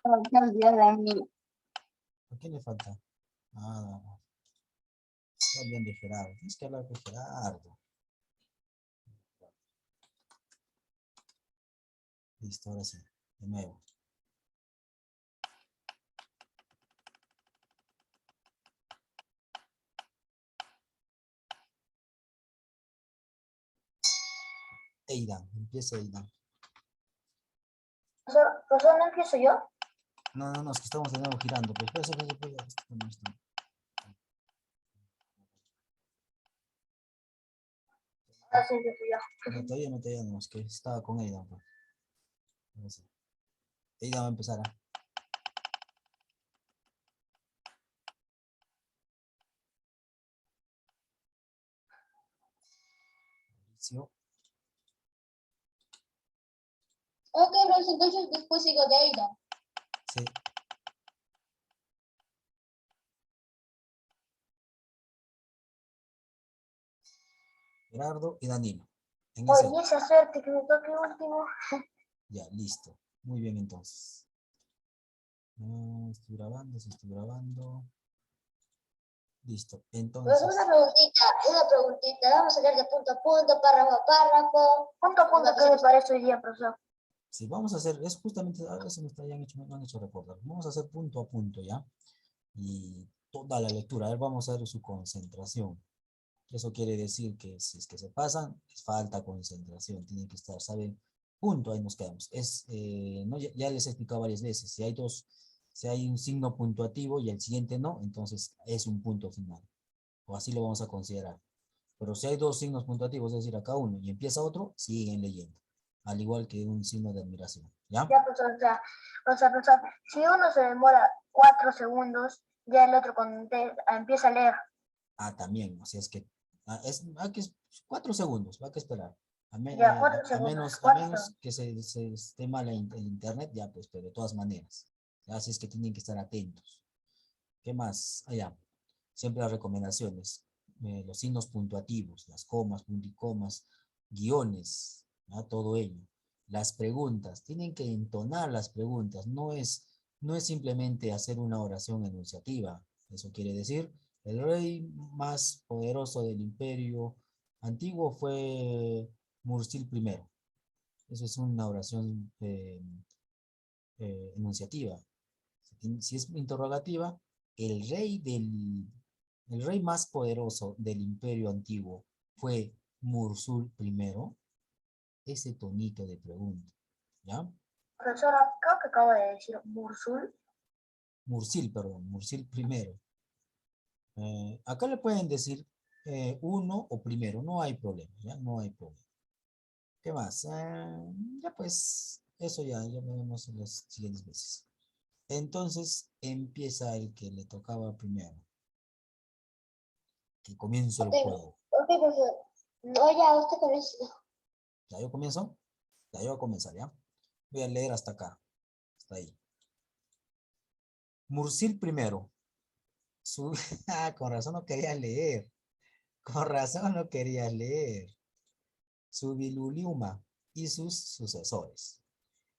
Se olvidó de mí. ¿A quién le falta? Ah, está bien de Gerardo. Tienes que hablar con Gerardo. Listo, ahora sí. De nuevo. Eidan, empieza Eidan. ¿Profesor, no empiezo yo? No, es que estamos de nuevo girando. Pues, Ahora sí empiezo yo. no, todavía no, es que estaba con Eidan. Pues. Eidan va a empezar. Mauricio. Ok, Rose, entonces después sigo de Aida. Sí. Gerardo y Danilo. Oye, esa suerte que me toque último. Ya, listo. Muy bien, entonces. Estoy grabando. Listo. Entonces. Una preguntita. Vamos a leer de punto a punto, párrafo a párrafo. Punto a punto, ¿qué le parece hoy día, profesor? Sí, vamos a hacer, es justamente, ahora se me han hecho recordar. Vamos a hacer punto a punto, ¿ya? Y toda la lectura. A ver, vamos a ver su concentración. Eso quiere decir que si es que se pasan, es falta concentración. Tienen que estar, ¿saben? Punto, ahí nos quedamos. No, ya les he explicado varias veces. Si hay un signo puntuativo y el siguiente no, entonces es un punto final. O así lo vamos a considerar. Pero si hay dos signos puntuativos, es decir, acá uno y empieza otro, siguen leyendo. Al igual que un signo de admiración. ¿Ya? Ya, profesor, ya. Profesor, si uno se demora 4 segundos, ya el otro cuando empieza a leer. También, o sea, es que hay que 4 segundos, va a que esperar. Ya, 4 segundos. A menos que se esté mal el internet, ya pues, pero de todas maneras. Así es que tienen que estar atentos. ¿Qué más? Allá. Siempre las recomendaciones. Los signos puntuativos, las comas, punticomas, guiones, ¿ya? Todo ello. Las preguntas, tienen que entonar las preguntas, no es simplemente hacer una oración enunciativa. Eso quiere decir, el rey más poderoso del imperio antiguo fue Mursil I. Eso es una oración enunciativa. Si es interrogativa, el rey el rey más poderoso del imperio antiguo fue Mursul I, ese tonito de pregunta, ¿ya? Profesora, creo que acabo de decir Mursul. Mursil I. Acá le pueden decir uno o primero, no hay problema, ¿ya? No hay problema. ¿Qué más? Ya pues, eso ya veremos en las siguientes veces. Entonces empieza el que le tocaba primero. Que comienzo el juego. Ok, profesor. No, ya, usted comienza. ¿Ya yo comienzo? Ya yo voy a comenzar, ¿ya? Voy a leer hasta acá. Hasta ahí. Mursil I. Con razón no quería leer. Con razón no quería leer. Subiluliuma y sus sucesores.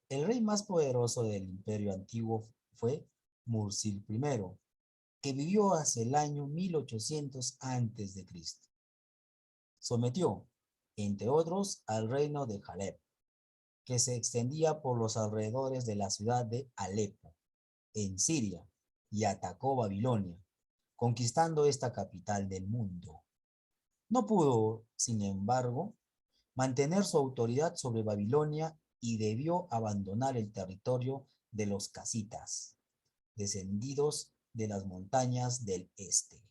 El rey más poderoso del imperio antiguo fue Mursil I, que vivió hacia el año 1800 a.C. Sometió, entre otros, al reino de Jaleb, que se extendía por los alrededores de la ciudad de Alepo, en Siria, y atacó Babilonia, conquistando esta capital del mundo. No pudo, sin embargo, mantener su autoridad sobre Babilonia y debió abandonar el territorio de los casitas, descendidos de las montañas del este.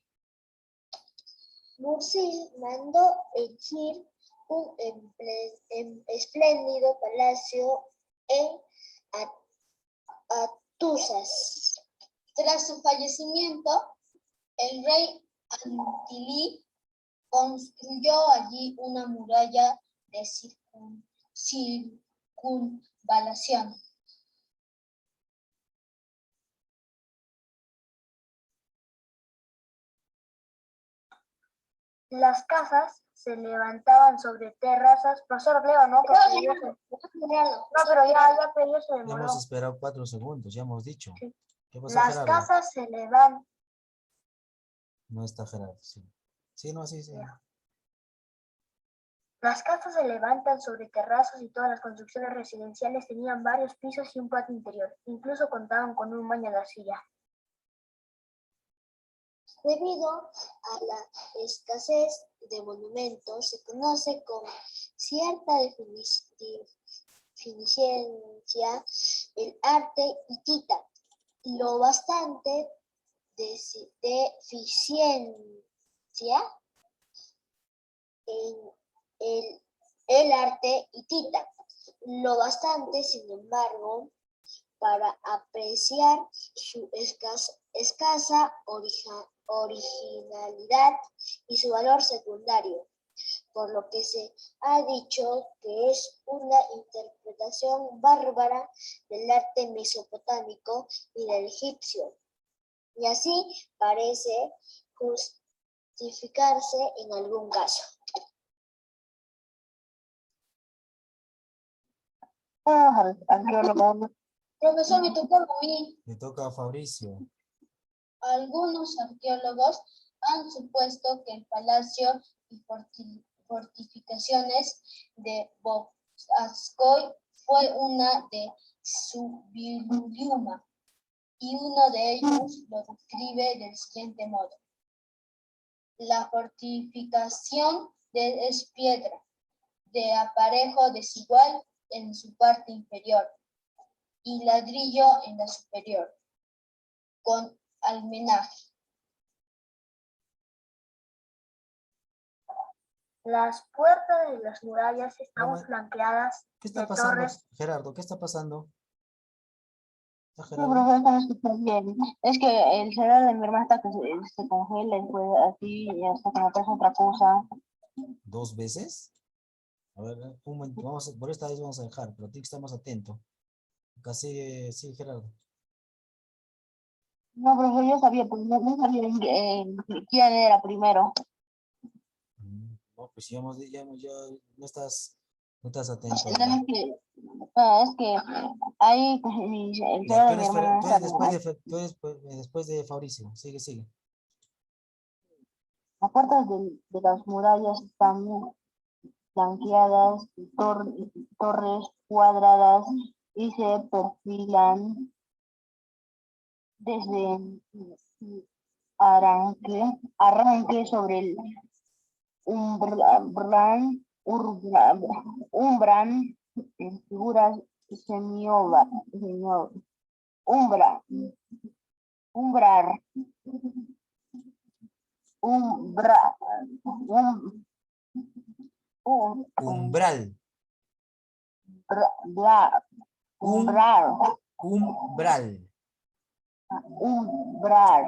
Mursil mandó erigir un espléndido palacio en Atusas. Tras su fallecimiento, el rey Antilí construyó allí una muralla de circunvalación. Las casas se levantaban sobre terrazas. Profesor Leo, ¿no? Porque no, pero ya pero se Ya demoró. hemos esperado 4 segundos, ya hemos dicho. Sí. ¿Qué pasa, Las Gerardo? casas se levantan. No está Gerardo, sí. Sí, no, sí, sí. Las casas se levantan sobre terrazas y todas las construcciones residenciales tenían varios pisos y un patio interior. Incluso contaban con un baño de arcilla. Debido a la escasez de monumentos, se conoce con cierta deficiencia el arte hitita. Lo bastante deficiencia en el arte hitita. Lo bastante, sin embargo, para apreciar su escasa originalidad y su valor secundario, por lo que se ha dicho que es una interpretación bárbara del arte mesopotámico y del egipcio, y así parece justificarse en algún caso. Profesor, me tocó a mí. Le toca a Fabricio. Algunos arqueólogos han supuesto que el palacio y fortificaciones de Boğazköy fue una de Subiliuma, y uno de ellos lo describe del siguiente modo. La fortificación es piedra, de aparejo desigual en su parte inferior y ladrillo en la superior, con almenaje. Las puertas de las murallas estaban Mamá, flanqueadas ¿Qué está de pasando, torres. Gerardo? ¿Qué está pasando? ¿Está Sí, Gerardo? profesor, no escuché bien. Es que el cerebro de mi hermana está que se congela y después así y hasta que me pasa otra cosa. 2 veces? A ver, un momento, por esta vez vamos a dejar, pero tiene que estar más atento. Acá sigue Gerardo. No, profesor, yo sabía, pero no sabía quién era primero. No, pues ya no estás atento. Es que ahí el Ya, cerebro tú de mi eres, hermana no tú está eres bien. después de Fabricio. Sigue. Las puertas de las murallas están flanqueadas de torres cuadradas y se perfilan desde arranque sobre el umbral en figuras umbra, umbrar, umbra, um, Umbral. umbrar, umbrar, Umbral.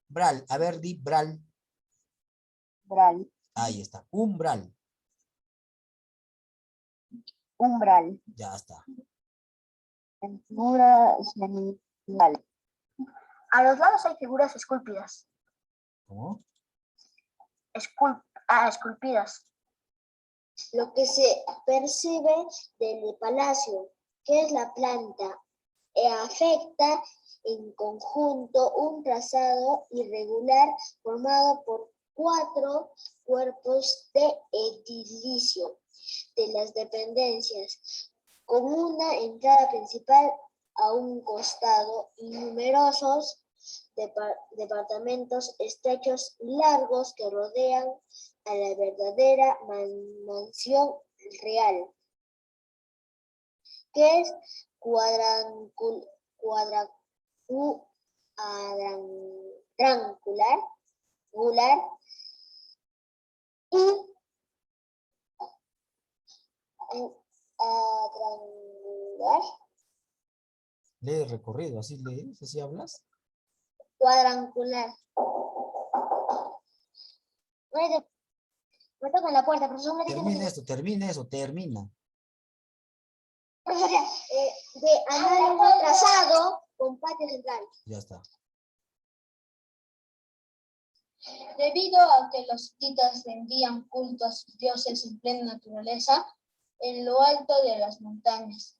Bral. A ver, di bral. Ahí está. Umbral. Ya está. en figura semifinal. A los lados hay figuras esculpidas. ¿Cómo? Esculpidas. Lo que se percibe del palacio, que es la planta, afecta en conjunto un trazado irregular formado por 4 cuerpos de edilicio de las dependencias, con una entrada principal a un costado y numerosos departamentos estrechos y largos que rodean a la verdadera mansión real, que es cuadrangular y cuadrangular. Lee recorrido, así lees, así hablas. Cuadrangular. Me toca en la puerta, profesor. Termina eso, termina. Profesor, de análogo trazado con patio central. Ya está. Debido a que los hititas rendían culto a sus dioses en plena naturaleza, en lo alto de las montañas,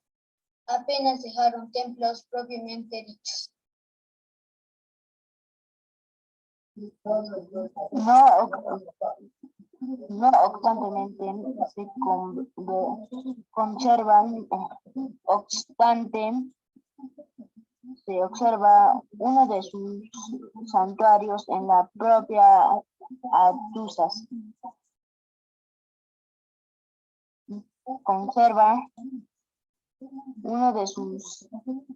apenas dejaron templos propiamente dichos. No obstante, conservan, obstante, se observa uno de sus santuarios en la propia Atusas. Conserva uno de sus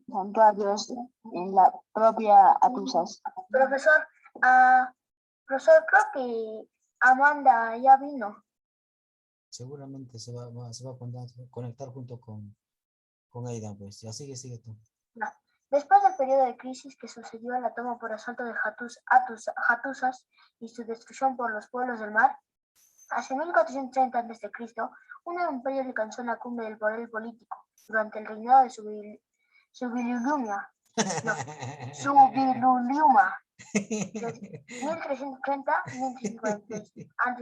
santuarios en la propia Atusas. Profesor, profesor, creo que Amanda ya vino. Seguramente se va a conectar junto con Aidan, pues. Ya sigue tú. No. Después del periodo de crisis que sucedió a la toma por asalto de Hattusas y su destrucción por los pueblos del mar, hacia 1430 a.C., un nuevo imperio alcanzó la cumbre del poder político durante el reinado de Subiliuma, de 1330 a 1346 a.C.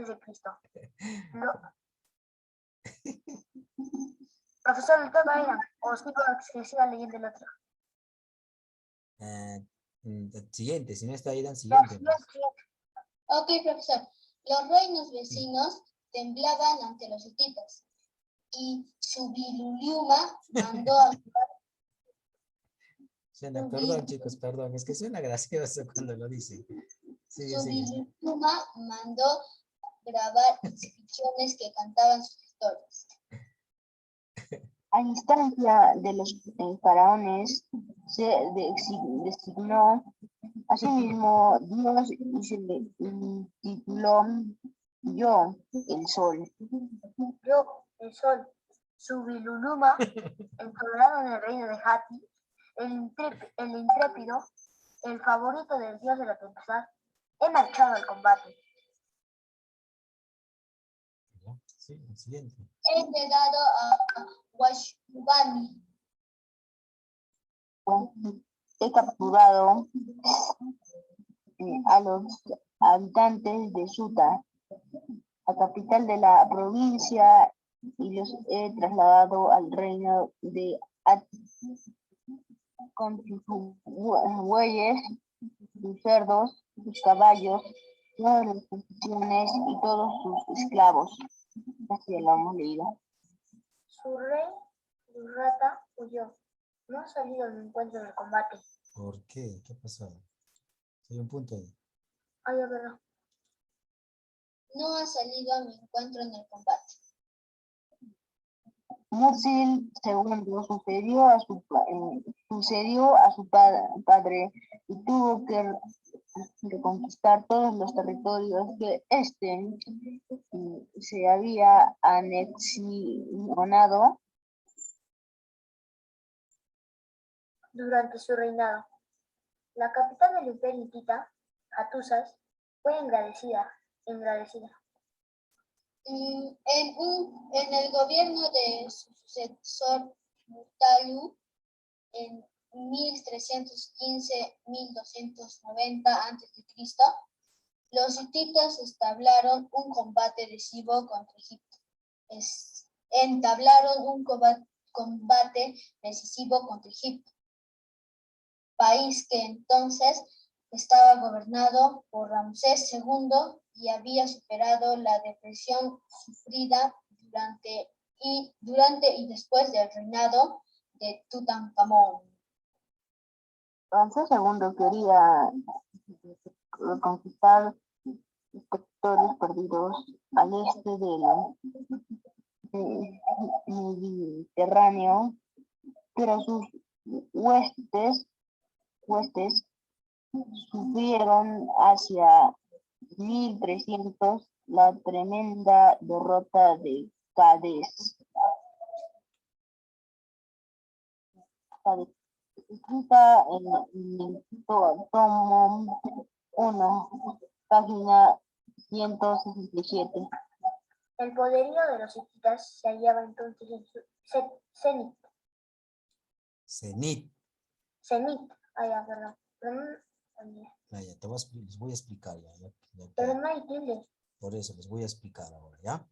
Profesor, ¿le toca a Aidan o siga leyendo el otro? Siguiente, si no está Aidan, Ya, siguiente. siguiente. Ok, profesor. Los reinos vecinos temblaban ante los hititas y Subiliuma mandó a Perdón, chicos, perdón. Es que suena gracioso cuando lo dicen. Sigue. Subiliuma mandó grabar inscripciones que cantaban sus historias. A instancia de los faraones se designó a sí mismo Dios y se le tituló Yo, el Sol. Yo, el sol, Subiluluma, el soberano en el reino de Hati, el intrépido, el favorito del dios de la tempestad, he marchado al combate. Sí, siguiente. He llegado a Washubani. He capturado a los habitantes de Suta, la capital de la provincia, y los he trasladado al reino de Ati, con sus bueyes, sus cerdos, sus caballos, todas las posesiones y todos sus esclavos. Así lo hemos leído. Su rey, Durrata, huyó. No ha salido al encuentro del combate. ¿Por qué? ¿Qué ha pasado? Hay un punto ahí. Ay, a ver, No ha salido a mi encuentro en el combate. Mursil II sucedió a su padre y tuvo que reconquistar todos los territorios que se había anexionado durante su reinado. La capital del imperio hitita, Hattusas, fue engrandecida. En el gobierno de su sucesor Mutayu, en 1315-1290 a.C., los hititas entablaron un combate decisivo contra Egipto. País que entonces estaba gobernado por Ramsés II y había superado la depresión sufrida durante y después del reinado de Tutankamón. Ramsés II quería conquistar los territorios perdidos al este del Mediterráneo, pero sus huestes sufrieron hacia 1300 la tremenda derrota de Cádiz. Escrita en el tomo 1, página 167. El poderío de los hititas se hallaba entonces en su cenit. Cenit. Perdón. también. Ah, ya, les voy a explicar Pero no hay tilde. por eso les voy a explicar ahora, ¿ya?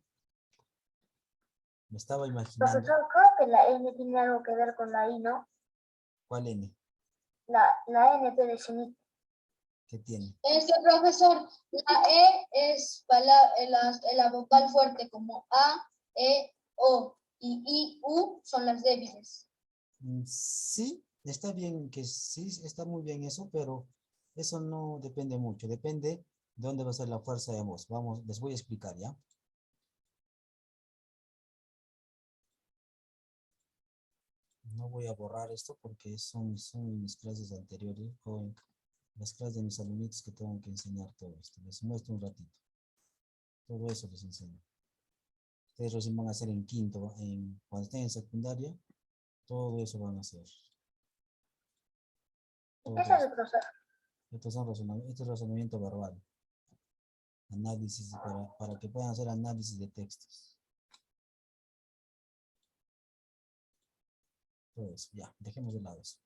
Me estaba imaginando. Profesor, creo que la N tiene algo que ver con la I, ¿no? ¿Cuál N? La NP de Cenit. ¿Qué tiene? Profesor, la E es la vocal fuerte como A, E, O y I, U son las débiles. Sí, está bien que sí, está muy bien eso, pero eso no depende mucho. Depende de dónde va a ser la fuerza de voz. Vamos, les voy a explicar, ¿ya? No voy a borrar esto porque son mis clases anteriores o las clases de mis alumnitos que tengo que enseñar todo esto. Les muestro un ratito. Todo eso les enseño. Ustedes recién van a hacer en quinto, cuando estén en secundaria, todo eso van a hacer. ¿Y qué es eso, profesor? Esto es razonamiento verbal. Análisis, para que puedan hacer análisis de textos. Todo eso, ya, dejemos de lado eso.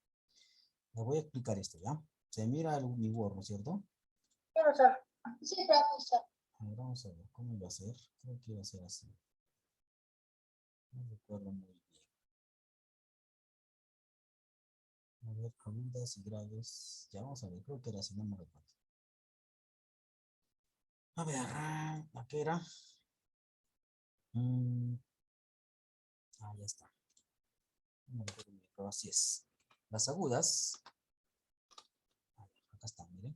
Les voy a explicar esto, ¿ya? Se mira mi Word, ¿no es cierto? Sí, profesor. Sí, profesor. A ver, vamos a ver, ¿cómo iba a ser? Creo que iba a ser así. No recuerdo muy bien. A ver, agudas y graves. Ya vamos a ver, creo que era así, no me recuerdo. A ver, ¿a qué era? Ya está. No me recuerdo bien, pero así es. Las agudas. Acá están, miren.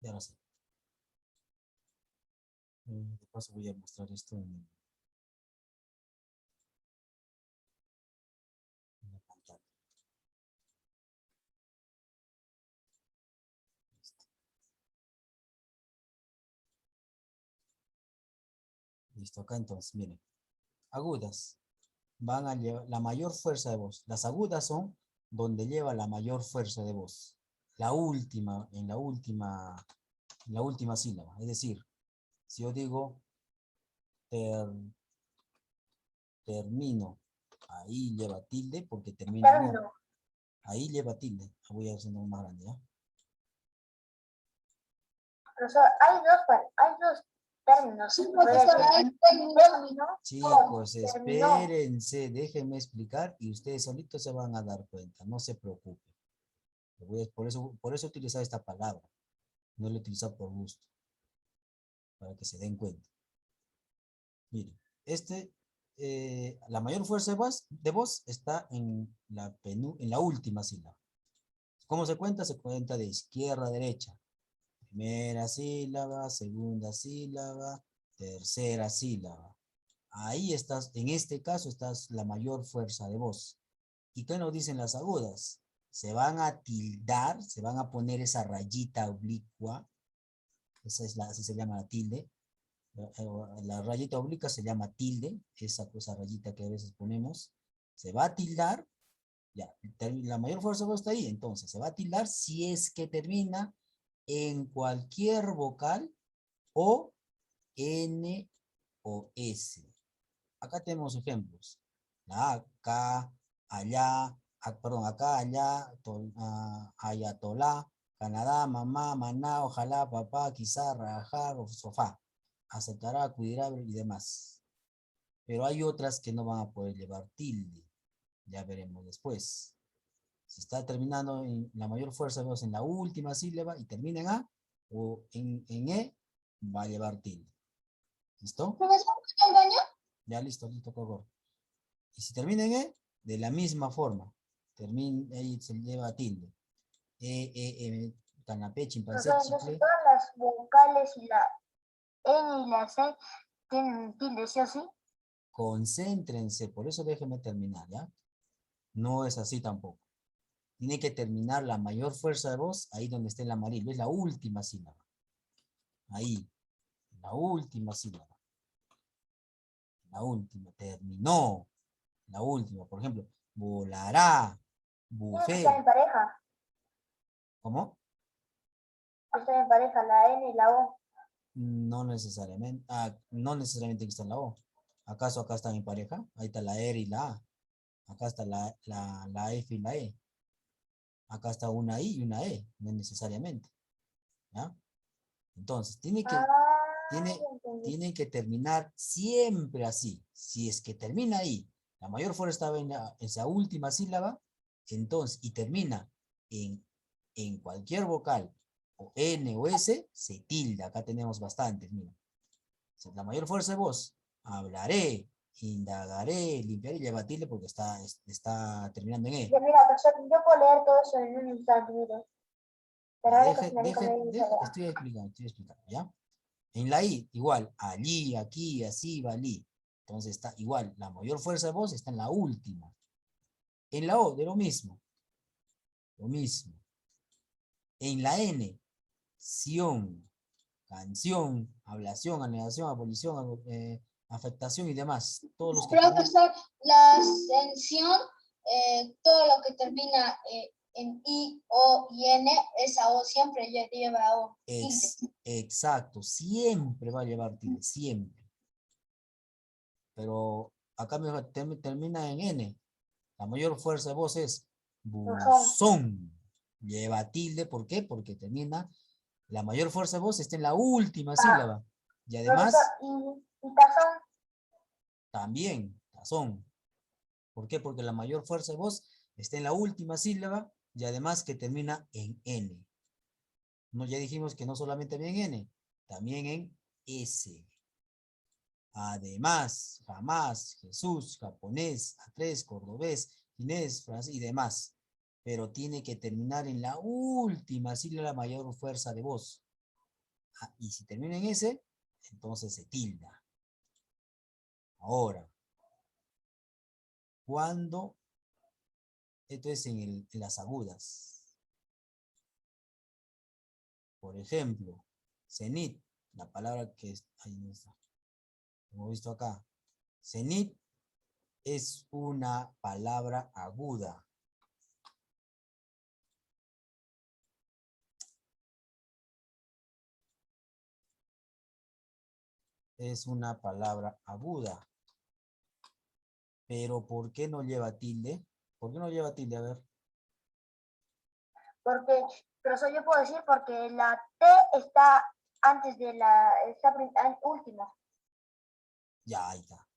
Ya lo sé. De paso voy a mostrar esto en la pantalla. Listo. Listo, acá entonces, miren. Agudas. Van a llevar la mayor fuerza de voz. Las agudas son donde lleva la mayor fuerza de voz. En la última sílaba. Es decir, si yo digo termino, ahí lleva tilde porque termina en O. Término. Ahí lleva tilde. Voy a hacer más grande, ¿ya? Profesor, hay dos términos. Sí, Puede profesor, ser hay término. Chicos, terminó. espérense, déjenme explicar y ustedes solitos se van a dar cuenta, no se preocupen. Por eso he utilizado esta palabra, no la he utilizado por gusto, para que se den cuenta. Miren, la mayor fuerza de voz está en la última sílaba. ¿Cómo se cuenta? Se cuenta de izquierda a derecha. Primera sílaba, segunda sílaba, tercera sílaba. Ahí estás, en este caso, estás la mayor fuerza de voz. ¿Y qué nos dicen las agudas? Se van a tildar, se van a poner esa rayita oblicua, así se llama la tilde. La rayita obliqua se llama tilde, esa rayita que a veces ponemos. Se va a tildar, ya, la mayor fuerza de voz está ahí, entonces se va a tildar si es que termina en cualquier vocal o N o S. Acá tenemos ejemplos. La acá, allá, perdón, acá, allá, ayatolá, Canadá, mamá, maná, ojalá, papá, quizá, rajar, o sofá. Aceptará, acudirá y demás. Pero hay otras que no van a poder llevar tilde. Ya veremos después. Si está terminando en la mayor fuerza, vemos en la última sílaba y termina en A o en E, va a llevar tilde. ¿Listo? Profesor, ¿puedo al baño? Ya listo, Cogor. Y si termina en E, de la misma forma. Ahí se lleva tilde. Canapé, chimpancé, Profesor, entonces chicle. todas las vocales y la N y la C tienen tilde, ¿sí o sí? concéntrense, por eso déjenme terminar, ¿ya? No es así tampoco. Tiene que terminar la mayor fuerza de voz ahí donde esté el amarillo. Es la última sílaba. Ahí. La última sílaba. La última. Terminó. La última. Por ejemplo, volará. Tiene que estar Buffet. en pareja. ¿Cómo? Están en pareja la N y la O. No necesariamente. No necesariamente tiene que estar la O. ¿Acaso acá están en pareja? Ahí está la R y la A. Acá está la F y la E. Acá está una I y una E. No necesariamente. ¿Ya? Entonces, Ya entendí. tiene que terminar siempre así. Si es que termina ahí, la mayor fuerza está en esa última sílaba, entonces, y termina en cualquier vocal, o N o S, se tilda. Acá tenemos bastantes, mira. La mayor fuerza de voz, hablaré, indagaré, limpiaré, lleva tilde porque está terminando en E. Ya, mira, profesor, yo puedo leer todo eso en un instante, mire. Pero ahora que finalizo me dice, Estoy explicando, ¿ya? En la I, igual, allí, aquí, así, valí. Entonces está igual, la mayor fuerza de voz está en la última. En la O, de lo mismo. Lo mismo. En la N, ción, canción, ablación, anegación, abolición, afectación y demás. Todos los que terminan. Profesor, la ascensión, todo lo que termina en I, O y N, esa O siempre ya lleva O. Exacto, siempre va a llevar tilde, siempre. Pero acá termina en N. La mayor fuerza de voz es buzón. Lleva tilde, ¿por qué? Porque termina, la mayor fuerza de voz está en la última sílaba. Y profesor, además, y tazón, también, tazón. ¿Por qué? Porque la mayor fuerza de voz está en la última sílaba y además que termina en N. No, ya dijimos que no solamente en N, también en S. Además, jamás, Jesús, japonés, A3, cordobés, inés, francés y demás. Pero tiene que terminar en la última sílaba la mayor fuerza de voz. Y si termina en S, entonces se tilda. Ahora, cuando, esto es en las agudas. Por ejemplo, cenit, la palabra que ahí no está. Hemos visto acá. Cenit es una palabra aguda. Es una palabra aguda. Pero ¿por qué no lleva tilde? ¿Por qué no lleva tilde? A ver. porque, profesor, yo puedo decir porque la T está antes de está última. Ya, ahí está.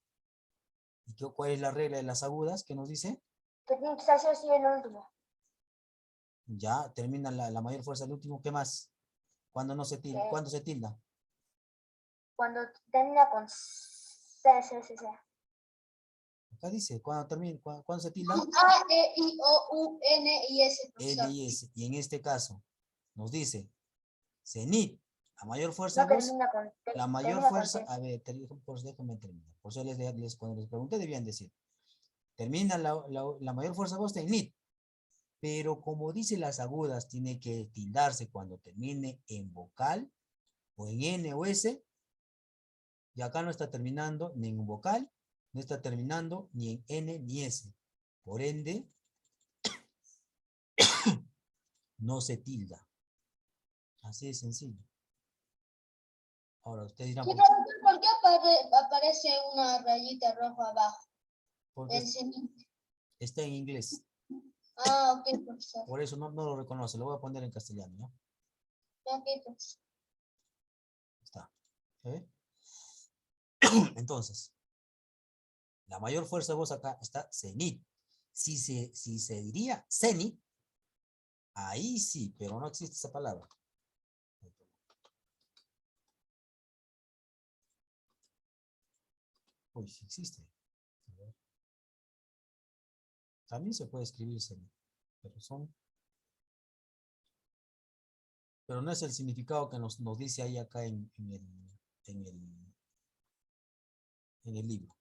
¿Y cuál es la regla de las agudas que nos dice? Que tiene que estar sí o sí en el último. Ya, termina la mayor fuerza del último. ¿Qué más? ¿Cuándo no se tilda? ¿Cuándo se tilda? Cuando termina con C, C, C, C. Acá dice, ¿cuándo termina? ¿Cuándo se tilda? A, E, I, O, U, N y S, L profesor. y S. Y en este caso, nos dice, cenit, la mayor fuerza No de voz, termina con T, la mayor termina con fuerza, T. a ver, pues déjame terminar. Por eso cuando les pregunté debían decir, termina la mayor fuerza de voz en nit, pero como dice las agudas, tiene que tildarse cuando termine en vocal, o en N o S, y acá no está terminando ni en vocal, no está terminando ni en N ni S. Por ende, no se tilda. Así de sencillo. Ahora, ustedes dirán, Sí, profesor, ¿por qué aparece una rayita roja abajo? porque El cenit. está en inglés. Ah, ok, profesor. Por eso no lo reconoce. Lo voy a poner en castellano, ¿no? Ok, profesor. Está. ¿Eh? Entonces, la mayor fuerza de voz acá está cenit. Si se diría cenit, ahí sí, pero no existe esa palabra. Uy, sí existe. A ver. También se puede escribir cenit, pero no es el significado que nos dice ahí acá en el libro.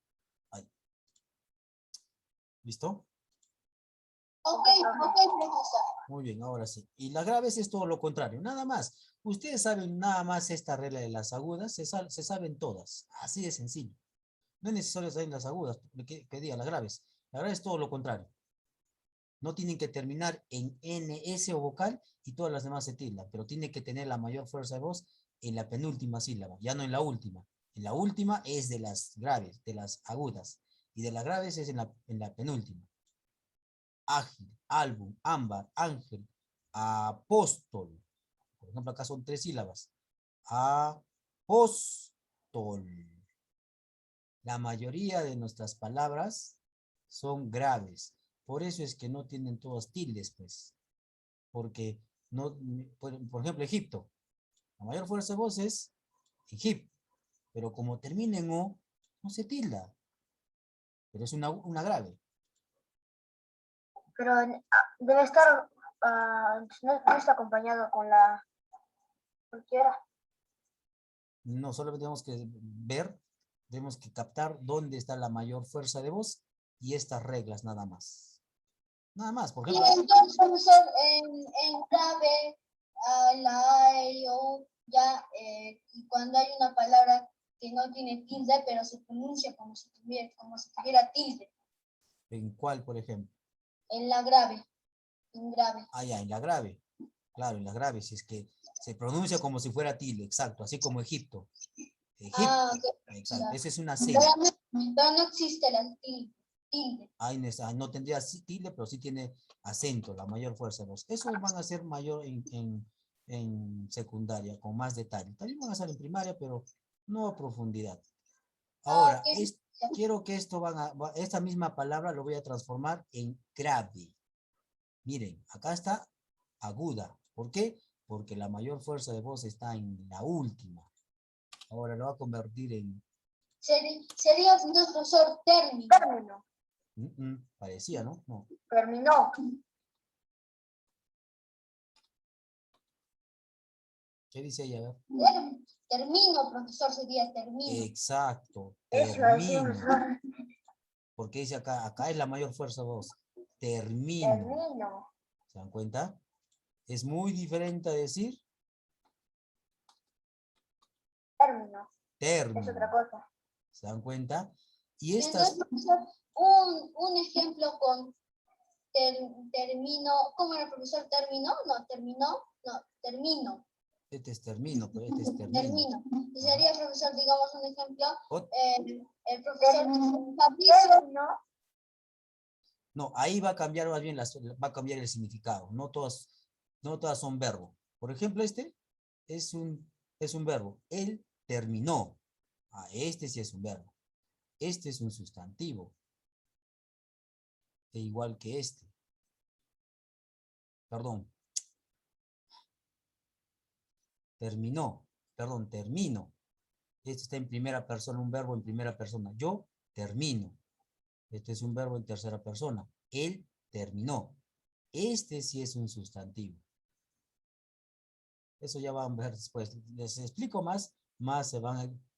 ¿Listo? Ok, profesor. Muy bien, ahora sí. Y las graves es todo lo contrario, nada más. Ustedes saben nada más esta regla de las agudas, se saben todas. Así de sencillo. No es necesario saber las agudas, que diga las graves. La grave es todo lo contrario. No tienen que terminar en N, S o vocal y todas las demás se tildan, pero tiene que tener la mayor fuerza de voz en la penúltima sílaba, ya no en la última. En la última es de las graves, de las agudas, y de las graves es en la penúltima. Ágil, álbum, ámbar, ángel, apóstol. Por ejemplo, acá son 3 sílabas. Apóstol. La mayoría de nuestras palabras son graves. Por eso es que no tienen todos tildes, pues. Porque, no, por ejemplo, Egipto. La mayor fuerza de voz es Egipto. Pero como termina en O, no se tilda. Pero es una grave. Pero debe estar, no está acompañado con la cualquiera. No solamente tenemos que ver, tenemos que captar dónde está la mayor fuerza de voz y estas reglas nada más. Nada más, por Y ejemplo. entonces, profesor, en grave, la A, E, I, O, U, ya, y cuando hay una palabra que no tiene tilde, pero se pronuncia como si tuviera tilde, ¿En cuál, por ejemplo? en la grave, en grave. Ah, ya, en la grave. Claro, en la grave, si es que se pronuncia como si fuera tilde, exacto, así como Egipto. Egipto, Ah, ok. exacto, Ya. esa es una Pero C. no existe la tilde. Ahí no tendría tilde, pero sí tiene acento, la mayor fuerza de voz. Eso van a ser mayor en secundaria, con más detalle. También van a ser en primaria, pero no a profundidad. Ah, Ahora, ok. quiero que esta misma palabra lo voy a transformar en grave. Miren, acá está aguda. ¿Por qué? Porque la mayor fuerza de voz está en la última. Ahora lo va a convertir en... Sería entonces, profesor, término. Término. Parecía, ¿no? No. Terminó. ¿Qué dice ella? A ver. Termino, profesor, sería termino. Exacto, Eso, así, termino. profesor. Porque dice acá es la mayor fuerza de voz. Termino. Termino. ¿Se dan cuenta? Es muy diferente a decir Término. Es otra término. cosa. ¿Se dan cuenta? Y Entonces, estas, profesor, un ejemplo con termino, ¿cómo era, profesor? ¿Terminó? No, terminó, no, termino, este es termino, pero este es termino. termino. Y sería, profesor, digamos un ejemplo, Ot- el profesor Termino. Fabricio, Término. No, ahí va a cambiar más bien, va a cambiar el significado. No todas son verbo. Por ejemplo, este es un verbo. Él terminó. Ah, este sí es un verbo. Este es un sustantivo. E igual que este. Perdón. Terminó. Perdón, termino. Este está en primera persona, un verbo en primera persona. Yo termino. Este es un verbo en tercera persona. Él terminó. Este sí es un sustantivo. Eso ya van a ver después. Les explico más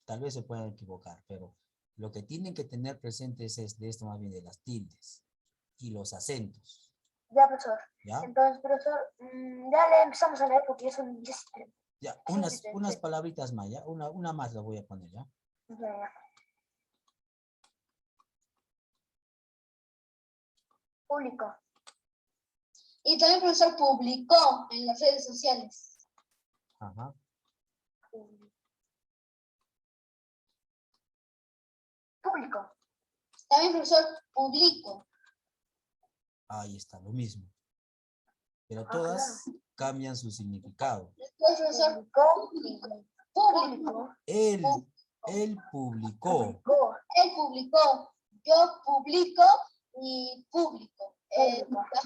tal vez se puedan equivocar, pero lo que tienen que tener presentes es de esto más bien de las tildes y los acentos. Ya, profesor. ¿Ya? Entonces, profesor, ya le empezamos a leer porque es un... Ya, unas palabritas más, ¿ya? Una más la voy a poner, ¿ya? Ya. Público. y también, profesor, publicó en las redes sociales. Ajá. Público. También, profesor, publico. Ahí está, lo mismo. Pero Ah, todas cambian su significado. Después, profesor, Público. público. Él publicó. Publicó. Él publicó, yo publico y público.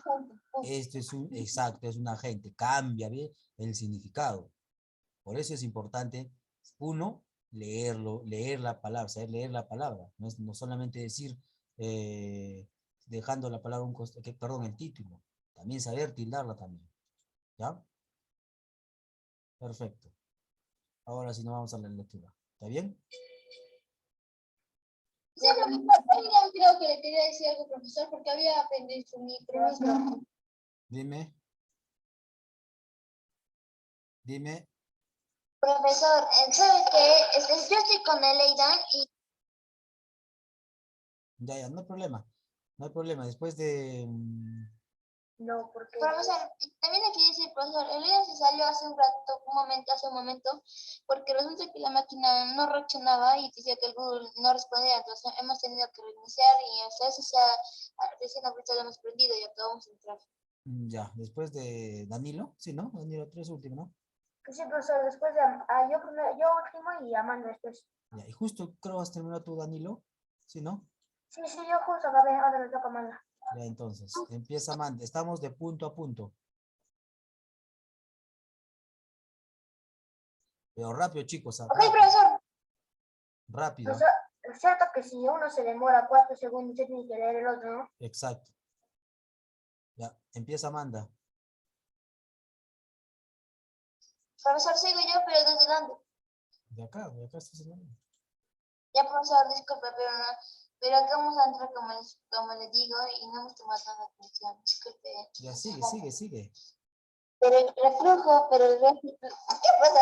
Público. Esto es exacto, es un agente, cambia bien el significado. Por eso es importante, uno, leer la palabra, saber leer la palabra. No solamente decir, dejando la palabra, perdón, el título. También saber tildarla también. ¿Ya? Perfecto. Ahora sí nos vamos a la lectura. ¿Está bien? Sí, profesor, creo que le quería decir algo, profesor, porque había aprendido su micro. Dime. Dime. Profesor, ¿sabe qué? Yo estoy con Eleidan y Ya, no hay problema. No hay problema. Después de... no, porque Profesor, también aquí dice el profesor, Eleidan se salió hace un momento, porque resulta que la máquina no reaccionaba y decía que el Google no respondía, entonces hemos tenido que reiniciar y hasta eso recién ahorita lo hemos prendido y acabamos de entrar. Ya, después de Danilo. Sí, ¿no? Danilo 3 último, ¿no? sí, profesor, después de yo primero, yo último y Amanda después. Ya, y justo creo que has terminado tú, Danilo. Sí, ¿no? Sí, yo justo acabé, ahora me toca Amanda. Ya, entonces, empieza Amanda. Estamos de punto a punto. Pero rápido, chicos. Ok, Rápido. profesor. Rápido. Profesor, es cierto que si uno se demora 4 segundos, se tiene que leer el otro, ¿no? Exacto. Ya, empieza Amanda. Profesor, sigo yo, pero desde dónde. De acá estás hablando. Ya, profesor, disculpe, pero acá vamos a entrar como les digo y no hemos tomado tanta atención. Disculpe. Ya, sigue. Pero el reflujo, ¿qué pasa?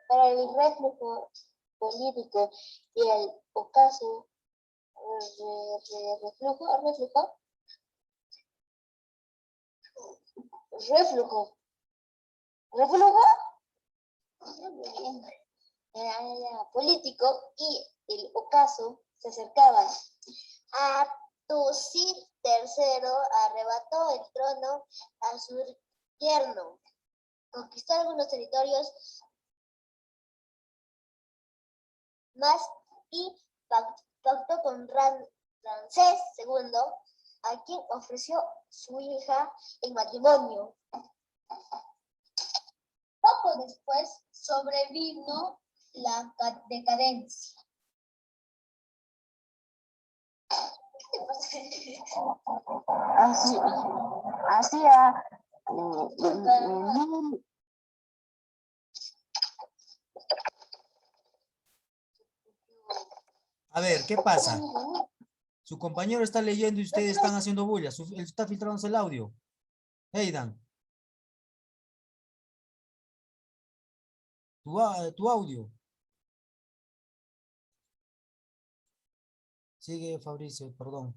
Para el reflujo político y el ocaso reflujo político y el ocaso se acercaban. Atusi III arrebató el trono a su yerno, conquistó algunos territorios más y pactó con Ramsés II, a quien ofreció su hija en matrimonio. Poco después sobrevino la decadencia. Hacía A ver, ¿qué pasa? Su compañero está leyendo y ustedes están haciendo bulla. Él está filtrándose el audio. Aidan. Tu audio. Sigue, Fabricio, perdón.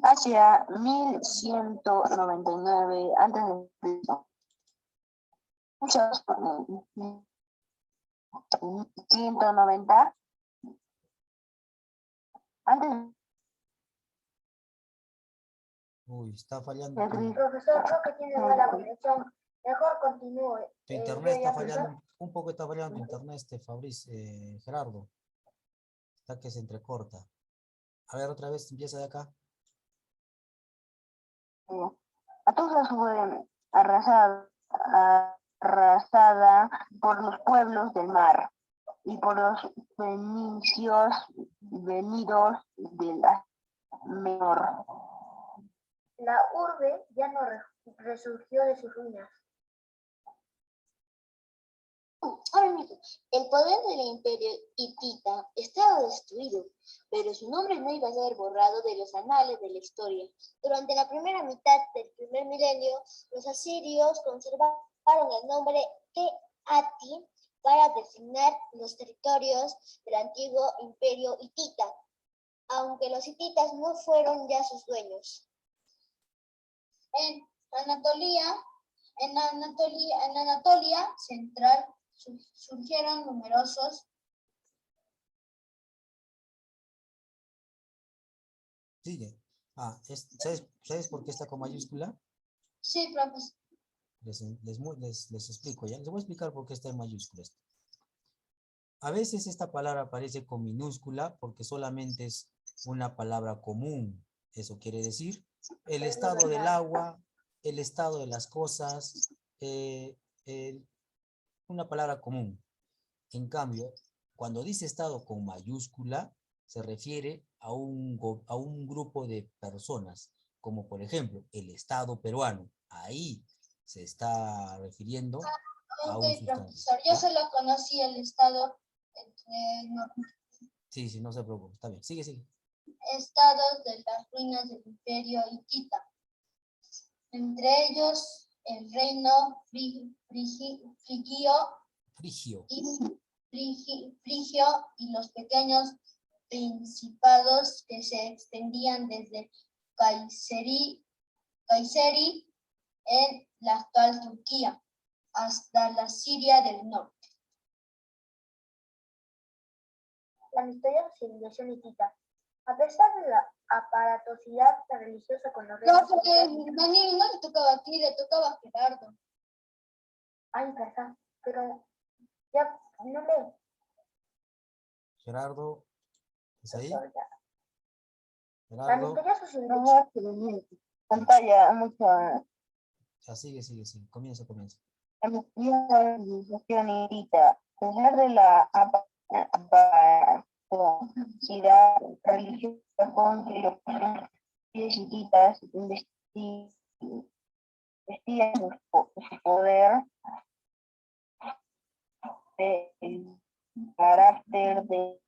hacia 1199 antes de Cristo. Muchos 190 antes Uy, está fallando de Cristo. Profesor, creo que tiene mala conexión. Mejor continúe. tu internet, Yo está ya, fallando. Un poco está fallando tu internet, Fabricio, Gerardo. Está que se entrecorta. A ver, otra vez, empieza de acá. Atusa fue arrasada por los pueblos del mar y por los fenicios venidos de la menor. la urbe ya no resurgió de sus ruinas. El poder del imperio hitita estaba destruido, pero su nombre no iba a ser borrado de los anales de la historia. Durante la primera mitad del primer milenio, los asirios conservaron el nombre Teati para designar los territorios del antiguo imperio hitita, aunque los hititas no fueron ya sus dueños. En Anatolia Central surgieron numerosos. Sigue. ¿Sabes por qué está con mayúscula? Sí, profesor. Les explico ya. Les voy a explicar por qué está en mayúsculas. A veces esta palabra aparece con minúscula porque solamente es una palabra común. Eso quiere decir el estado del agua, el estado de las cosas, una palabra común. En cambio, cuando dice estado con mayúscula, se refiere a un grupo de personas, como por ejemplo el Estado peruano. Ahí se está refiriendo a Ok, un sustantivo. profesor, yo ¿Ya? solo conocí el estado, Sí, sí, no se preocupe, está bien. Sigue, sigue. estados de las ruinas del imperio hitita, entre ellos el reino frigio Frigio. Frigio y los pequeños principados que se extendían desde Kayseri en la actual Turquía hasta la Siria del norte. La misteriosa civilización hitita. A pesar de la aparatosidad religiosa con los No, reinos porque hititas- Daniel no le tocaba a ti, le tocaba a Gerardo. Ay, verdad, pero ya no leo. Gerardo, ¿es ahí? Profesor, ya. La Gerardo, misteriosa civilización. No, pantalla, mucha ya sigue, sigue, sigue. Comienza, comienza. civilización hitita. A pesar de la aparatosidad religiosa con que los hititas vestían su poder, el carácter de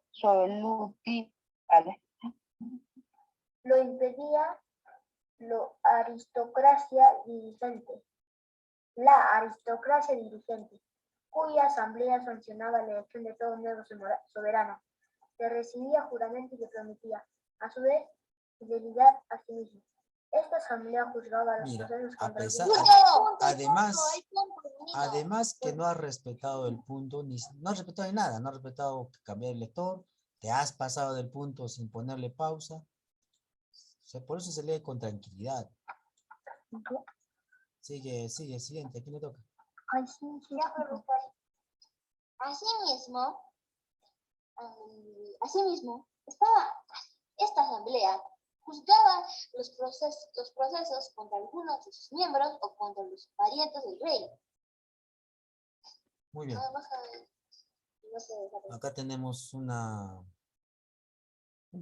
absolutista. Lo impedía la aristocracia dirigente, cuya asamblea sancionaba la elección de todo nuevo soberano, que recibía juramento y que prometía, a su vez, fidelidad a sí mismo. Esta asamblea juzgaba a los Mira, procesos a contra pesar, además que no has respetado el punto, ni, no has respetado ni nada, no has respetado cambiar el lector, te has pasado del punto sin ponerle pausa. O sea, por eso se lee con tranquilidad. Sigue, sigue, siguiente, ¿a quién le toca? Ay, sí, sí. Asimismo, esta asamblea juzgaba los procesos contra algunos de sus miembros o contra los parientes del rey. Muy bien. Acá tenemos un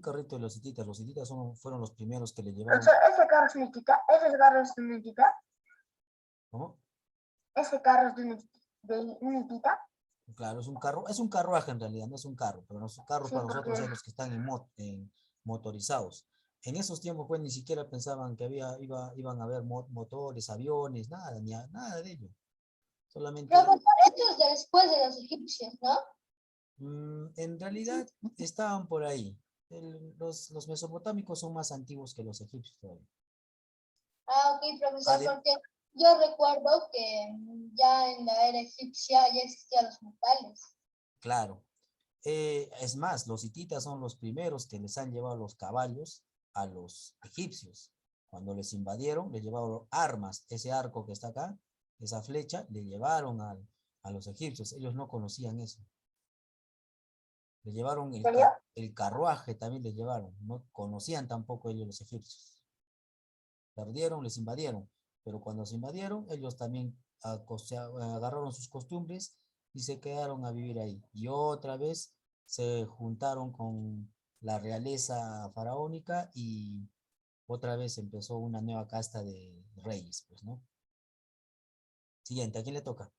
carrito de los hititas. Los hititas fueron los primeros que le llevaron. Ese carro es una hitita, ese carro es una hitita, ¿Cómo? ese carro es de una hitita. Claro, es un carruaje en realidad, no es un carro, pero los carros Sí, para nosotros porque es los que están en motorizados. En esos tiempos, pues, ni siquiera pensaban que iban a haber motores, aviones, nada, nada de ello. Solamente, Profesor, esto es después de los egipcios, ¿no? en realidad, estaban por ahí. Los mesopotámicos son más antiguos que los egipcios todavía. Ah, ok, profesor, Ade- porque yo recuerdo que ya en la era egipcia ya existían los metales. Claro. Es más, los hititas son los primeros que les han llevado los caballos a los egipcios. Cuando les invadieron, les llevaron armas. Ese arco que está acá, esa flecha, le llevaron a los egipcios. Ellos no conocían eso. Le llevaron ¿En serio? el carruaje, también le llevaron. No conocían tampoco ellos los egipcios. Perdieron, les invadieron. Pero cuando se invadieron, ellos también agarraron sus costumbres y se quedaron a vivir ahí. Y otra vez se juntaron con la realeza faraónica y otra vez empezó una nueva casta de reyes, pues, ¿no? Siguiente, ¿a quién le toca?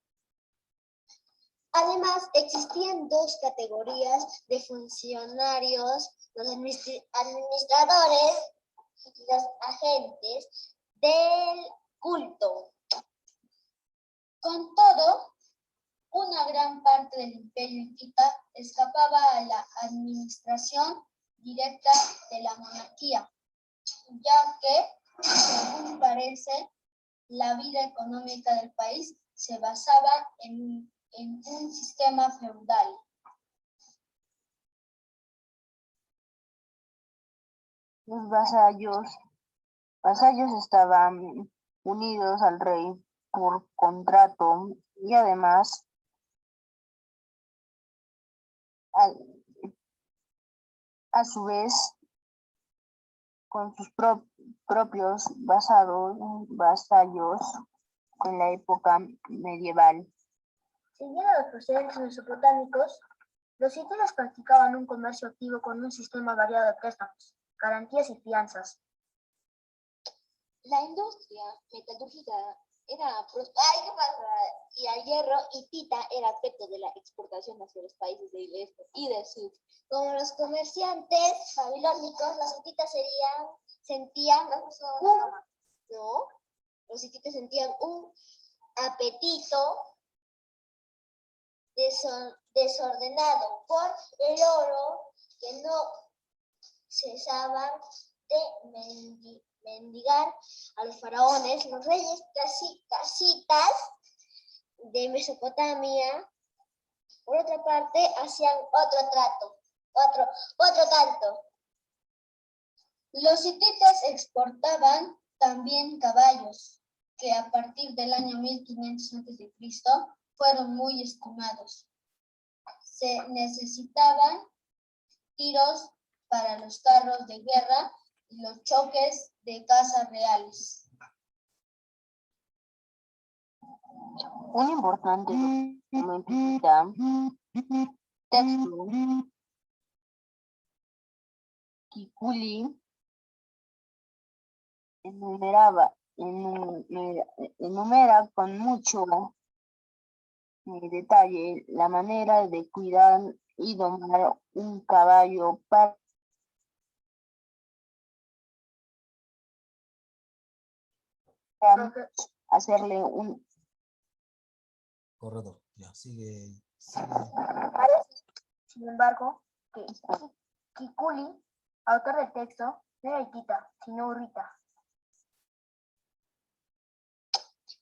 Además, existían dos categorías de funcionarios, los administradores y los agentes del culto. Con todo, una gran parte del imperio hitita escapaba a la administración directa de la monarquía, ya que, según parece, la vida económica del país se basaba en un sistema feudal. Los vasallos estaban unidos al rey por contrato y además a su vez con sus propios vasallos en la época medieval. Siguiendo los procedentes mesopotámicos, los hititas practicaban un comercio activo con un sistema variado de préstamos, garantías y fianzas. La industria metalúrgica era ¡ay, qué pasa! Y el hierro y tita era aspecto de la exportación hacia los países del este y del sur. Como los comerciantes babilónicos, los hititas sentían ¿no? Los hititas sentían un apetito desordenado por el oro que no cesaban de mendigar a los faraones. Los reyes casitas de Mesopotamia, por otra parte, hacían otro tanto. Los hititas exportaban también caballos, que a partir del año 1500 a.C. fueron muy estimados. Se necesitaban tiros para los carros de guerra y los choques de casas reales. Un importante documento texto Kikuli enumera con mucho detalle la manera de cuidar y domar un caballo para hacerle un Corredor. Ya, sigue. Parece, sin embargo, que Kikuli, autor del texto, no era hitita, sino urrita.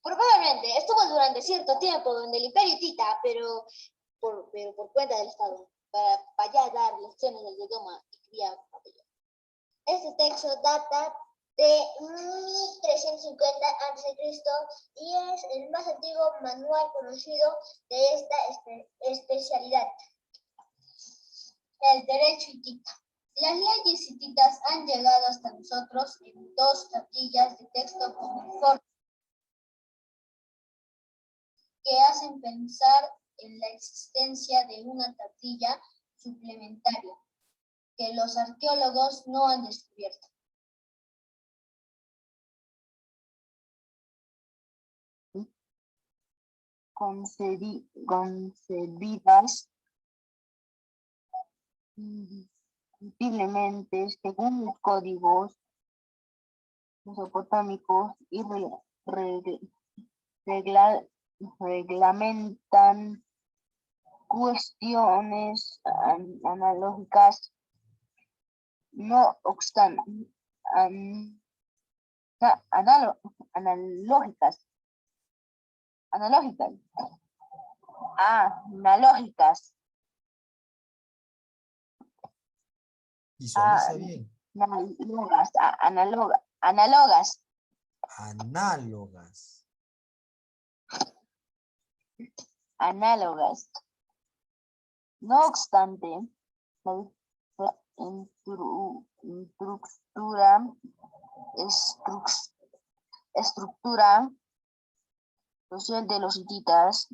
Probablemente estuvo durante cierto tiempo donde el imperio hitita, pero por cuenta del Estado, para allá dar lecciones del idioma y criar papel. Este texto data de 1350 a.C. y es el más antiguo manual conocido de esta especialidad. El derecho hitita. Las leyes hititas han llegado hasta nosotros en dos tablillas de texto cuneiforme que hacen pensar en la existencia de una tablilla suplementaria que los arqueólogos no han descubierto. concebidas indiscutiblemente según los códigos mesopotámicos y reglamentan cuestiones analógicas, no obstante, analógicas, Visualiza bien. análogas. No obstante, la estructura social de los hititas,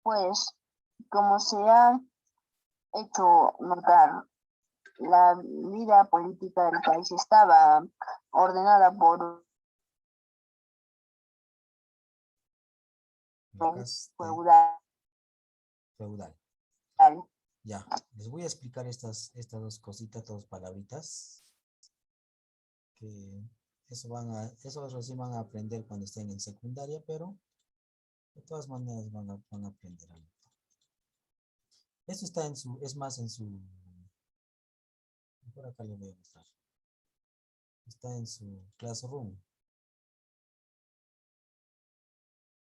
pues, como se ha hecho notar, la vida política del país estaba ordenada por feudal. Ya, les voy a explicar estas dos cositas, dos palabritas, que eso recién van a aprender cuando estén en secundaria, pero de todas maneras van a aprender algo. Esto está por acá les voy a mostrar. Está en su classroom.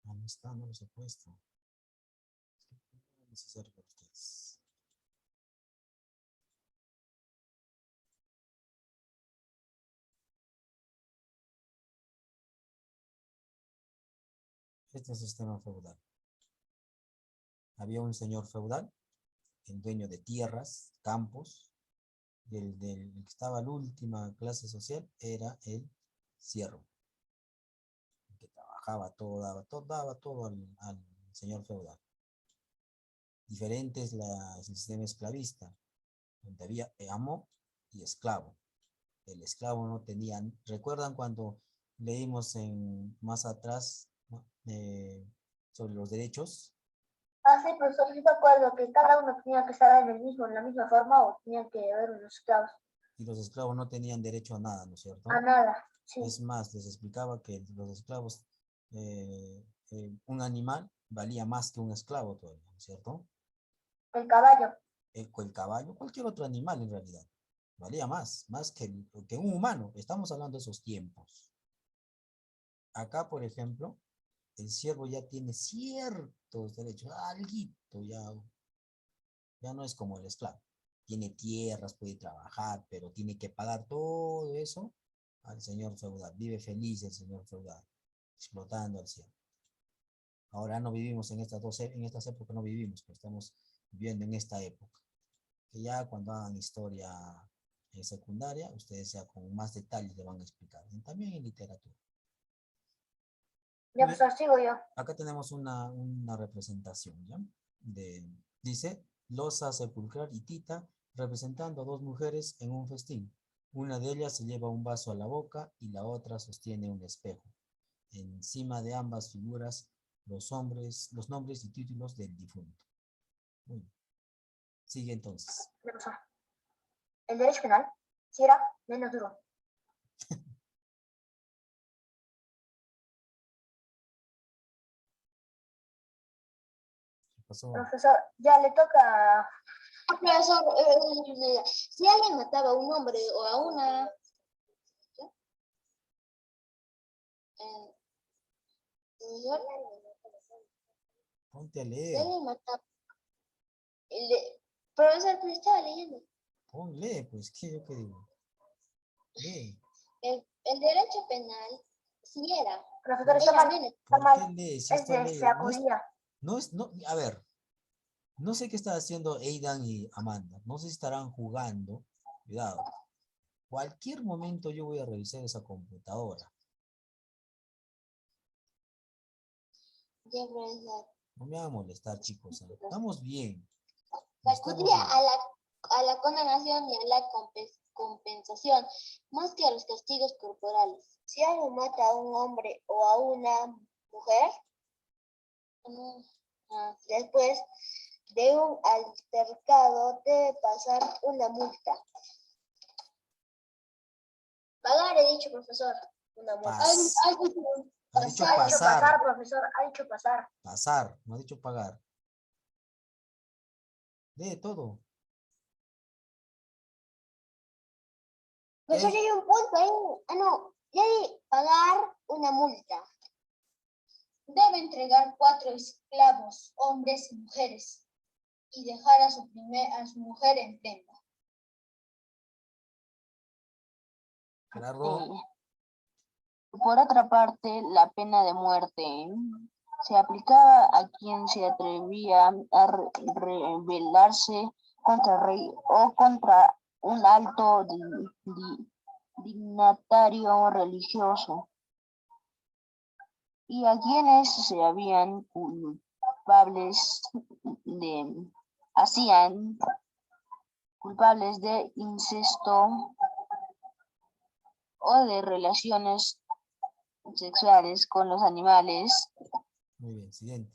No está, no los he puesto. Es necesario para ustedes. Este es el sistema feudal. Había un señor feudal, el dueño de tierras, campos, y el que estaba en la última clase social era el siervo, el que trabajaba todo, daba todo al señor feudal. Diferente es el sistema esclavista, donde había amo y esclavo. el esclavo no tenía. ¿Recuerdan cuando leímos más atrás, ¿no? Sobre los derechos? Ah, sí, profesor, sí me acuerdo que cada uno tenía que estar en la misma forma o tenían que haber unos esclavos. Y los esclavos no tenían derecho a nada, ¿no es cierto? A nada, sí. Es más, les explicaba que los esclavos, un animal valía más que un esclavo todavía, ¿no es cierto? El caballo. El caballo, cualquier otro animal en realidad, valía más que un humano. Estamos hablando de esos tiempos. Acá, por ejemplo, el siervo ya tiene ciertos derechos, alguito, ya no es como el esclavo. Tiene tierras, puede trabajar, pero tiene que pagar todo eso al señor feudal. Vive feliz el señor feudal, explotando al siervo. Ahora no vivimos en en estas épocas no vivimos, pero estamos viviendo en esta época. Que ya cuando hagan historia secundaria, ustedes ya con más detalles le van a explicar. Y también en literatura. Ya, profesor, sigo yo. Acá tenemos una representación, ¿ya? Dice, losa sepulcral y tita, representando a dos mujeres en un festín. Una de ellas se lleva un vaso a la boca y la otra sostiene un espejo. Encima de ambas figuras los nombres y títulos del difunto. Muy bien. Sigue entonces. Ya, profesor. El derecho penal sí era menos duro. ¿Qué pasó? Profesor, ya le toca. Profesor, si alguien mataba a un hombre o a una... profesor, Ponte a si leer. alguien mataba... profesor, pues estaba leyendo. Lee, pues, ¿qué yo qué digo? Lee. El derecho penal sí era. Profesor, está Era mal. menos. Está ¿Por mal. qué lees? Si Es esto de lee. sacuría. A ver, no sé qué está haciendo Aidan y Amanda. No sé si estarán jugando. Cuidado. Cualquier momento yo voy a revisar esa computadora. Ya, profesor. No me hagan molestar, chicos. Estamos bien. Sacudía a la condenación y a la compensación, más que a los castigos corporales. Si alguien mata a un hombre o a una mujer, después de un altercado debe pasar una multa. Pagar, he dicho, profesor, una multa. Ha dicho Ha dicho pasar. pasar, profesor. Ha dicho pasar. Pasar. No ha dicho pagar. Lee todo. Profesor, ya hay un punto ahí. No. Ya hay pagar una multa. Debe entregar 4 esclavos, hombres y mujeres, y dejar a su mujer en prenda. Gerardo. Por otra parte, la pena de muerte se aplicaba a quien se atrevía a rebelarse contra el rey o contra un alto dignatario religioso, y a quienes se habían hacían culpables de incesto o de relaciones sexuales con los animales. Muy bien, siguiente.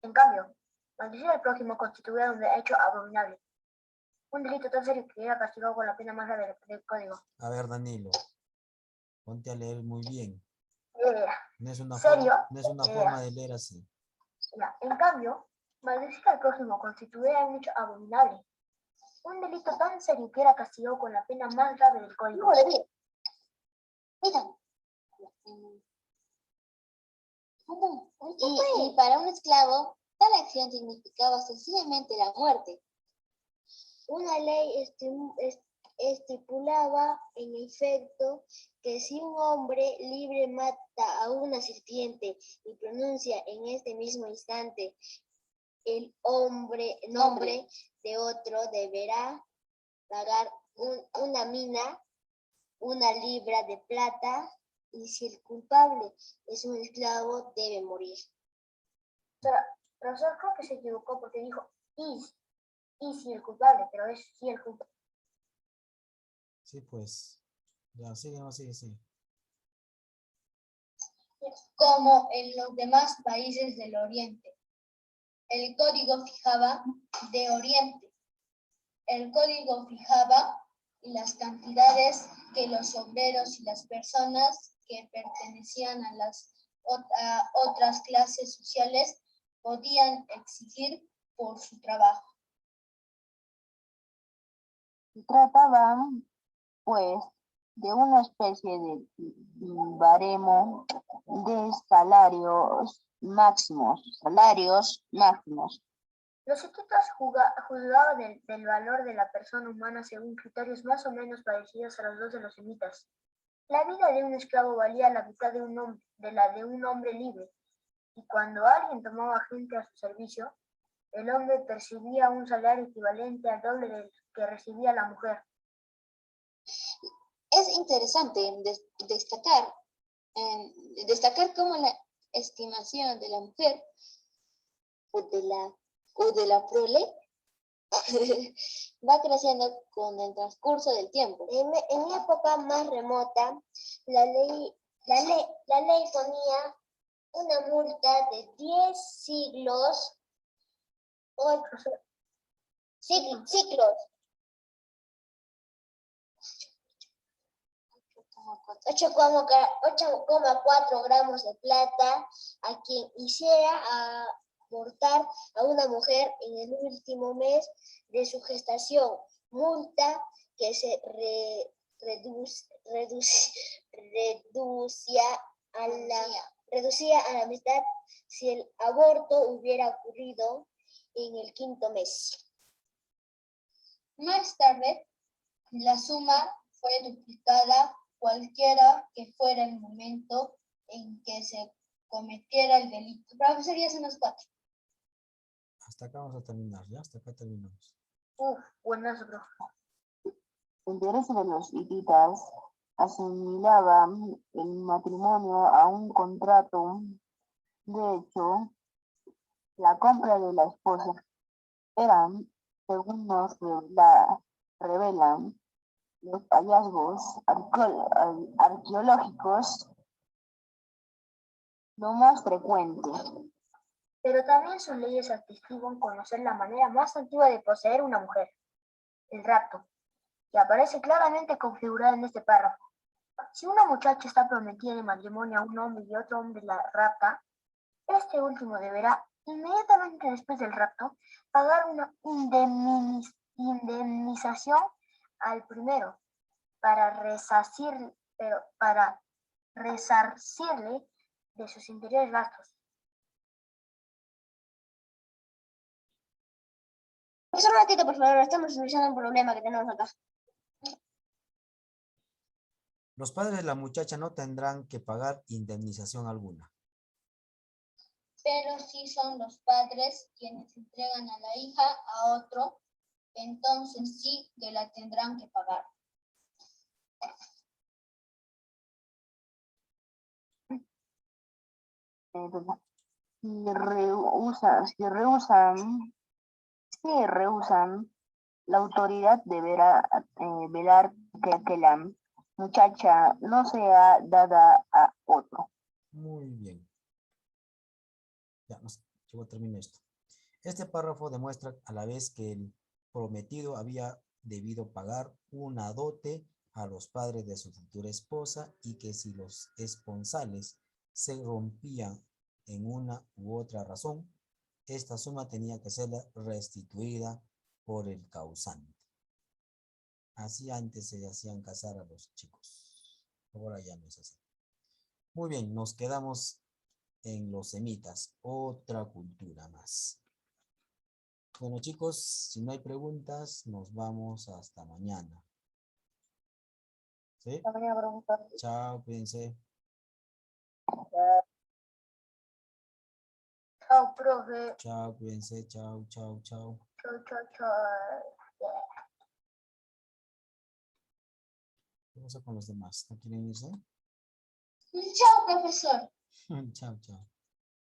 En cambio, maldecir al prójimo constituía un hecho abominable. Un delito tan serio que era castigado con la pena más grave del código. A ver, Danilo. Ponte a leer muy bien. No es una ¿Serio? forma de leer así. Ya. En cambio, maldecir al prójimo constituía un hecho abominable. Un delito tan serio que era castigado con la pena más grave del código. Y para un esclavo, tal acción significaba sencillamente la muerte. Una ley estipulaba, en efecto, que si un hombre libre mata a una sirviente y pronuncia en este mismo instante el nombre de otro, deberá pagar una mina, 1 libra de plata, y si el culpable es un esclavo, debe morir. Profesor, creo que se equivocó porque dijo y si el culpable, pero es si el culpable. Sí, pues. Ya, sigue, no, sigue, sigue. Como en los demás países del Oriente. El código fijaba de Oriente. El código fijaba las cantidades que los obreros y las personas que pertenecían a las otras clases sociales podían exigir por su trabajo. Se trataba, pues, de una especie de baremo de salarios máximos. Los hititas juzgaban del valor de la persona humana según criterios más o menos parecidos a los dos de los semitas. La vida de un esclavo valía la mitad de la de un hombre libre, y cuando alguien tomaba gente a su servicio, el hombre percibía un salario equivalente al doble del que recibía la mujer. Es interesante destacar cómo la estimación de la mujer o de la prole va creciendo con el transcurso del tiempo. En época más remota, la ley ponía una multa de 10 ciclos. 8,4 gramos de plata a quien hiciera abortar a una mujer en el último mes de su gestación, multa que se reducía a la mitad si el aborto hubiera ocurrido en el 5º mes. Más tarde, la suma fue duplicada cualquiera que fuera el momento en que se cometiera el delito. Profesor, ya son las 4. Hasta acá vamos a terminar, ¿ya? Hasta acá terminamos. Buenas, bro. El derecho de los hititas asimilaba el matrimonio a un contrato. De hecho, la compra de la esposa era, según nos revelan los hallazgos arqueológicos, lo más frecuente. Pero también sus leyes atestiguan conocer la manera más antigua de poseer una mujer, el rapto, que aparece claramente configurada en este párrafo. Si una muchacha está prometida en matrimonio a un hombre y otro hombre la rapta, este último deberá, inmediatamente después del rapto, pagar una indemnización al primero para resarcirle de sus interiores gastos. Profesor, un ratito, por favor, estamos solucionando un problema que tenemos acá. Los padres de la muchacha no tendrán que pagar indemnización alguna. Pero si son los padres quienes entregan a la hija a otro, entonces sí que la tendrán que pagar. Si rehusan, la autoridad deberá velar que la muchacha no sea dada a otro. Muy bien. Ya, yo termino esto. Este párrafo demuestra a la vez que el prometido había debido pagar una dote a los padres de su futura esposa y que si los esponsales se rompían en una u otra razón, esta suma tenía que ser restituida por el causante. Así antes se hacían casar a los chicos. Ahora ya no es así. Muy bien, nos quedamos en los semitas, otra cultura más. Bueno, chicos, si no hay preguntas, nos vamos hasta mañana. ¿Sí? Chao, cuídense. Chao, profe. Chao, cuídense. Chao, chao, chao. Chao. ¿Qué pasa con los demás? ¿No quieren irse? Chao, profesor. Chao, chao.